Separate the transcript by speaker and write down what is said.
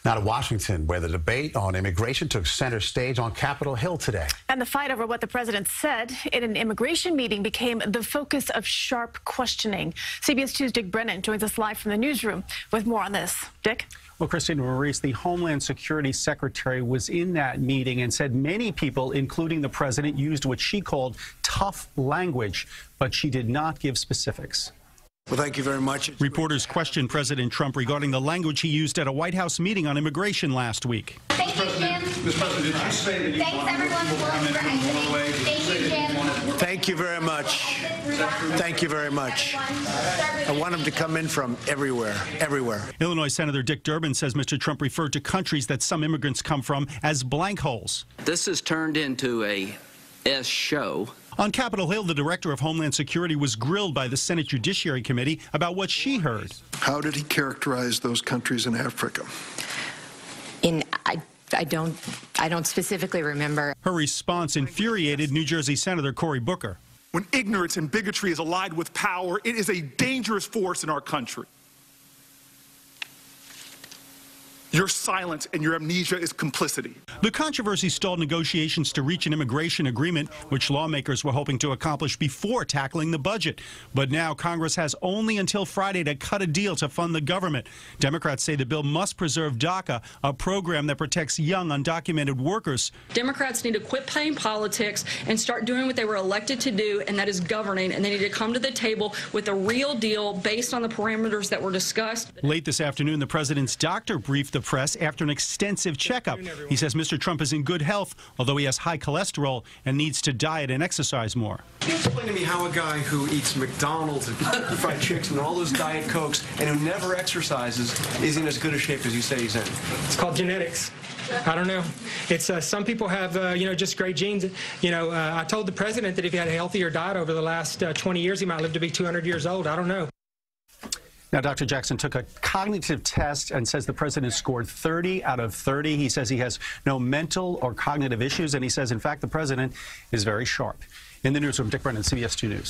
Speaker 1: Now to Washington, where the debate on immigration took center stage on Capitol Hill today.
Speaker 2: And the fight over what the president said in an immigration meeting became the focus of sharp questioning. CBS 2's Dick Brennan joins us live from the newsroom with more on this. Dick?
Speaker 3: Well, Christine Maurice, the Homeland Security Secretary, was in that meeting and said many people, including the president, used what she called tough language, but she did not give specifics.
Speaker 4: Well, thank you very much.
Speaker 3: Reporters questioned President Trump regarding the language he used at a White House meeting on immigration last week.
Speaker 5: Thank you, Jim.
Speaker 4: Mr. President, did you say that you
Speaker 5: Thanks, everyone, for exiting. Thank you, Jim.
Speaker 4: Thank you very much. Thank you very much. I want them to come in from everywhere, everywhere.
Speaker 3: Illinois Senator Dick Durbin says Mr. Trump referred to countries that some immigrants come from as blank holes.
Speaker 6: This has turned into a show.
Speaker 3: On Capitol Hill, the director of Homeland Security was grilled by the Senate Judiciary Committee about what she heard.
Speaker 7: How did he characterize those countries in Africa?
Speaker 8: I don't specifically remember.
Speaker 3: Her response infuriated New Jersey Senator Cory Booker.
Speaker 9: When ignorance and bigotry is allied with power, it is a dangerous force in our country. Your silence and your amnesia is complicity.
Speaker 3: The controversy stalled negotiations to reach an immigration agreement, which lawmakers were hoping to accomplish before tackling the budget. But now Congress has only until Friday to cut a deal to fund the government. Democrats say the bill must preserve DACA, a program that protects young undocumented workers.
Speaker 10: Democrats need to quit playing politics and start doing what they were elected to do, and that is governing. And they need to come to the table with a real deal based on the parameters that were discussed.
Speaker 3: Late this afternoon, the president's doctor briefed the press after an extensive checkup. He says Mr. Trump is in good health, although he has high cholesterol and needs to diet and exercise more.
Speaker 11: Can you explain to me how a guy who eats McDonald's and fried chicken and all those Diet Cokes and who never exercises is in as good a shape as you say he's in?
Speaker 12: It's called genetics. I don't know. It's some people have, just great genes. I told the president that if he had a healthier diet over the last 20 years, he might live to be 200 years old. I don't know.
Speaker 3: Now, Dr. Jackson took a cognitive test and says the president scored 30 out of 30. He says he has no mental or cognitive issues, and he says, in fact, the president is very sharp. In the newsroom, Dick Brennan, CBS 2 News.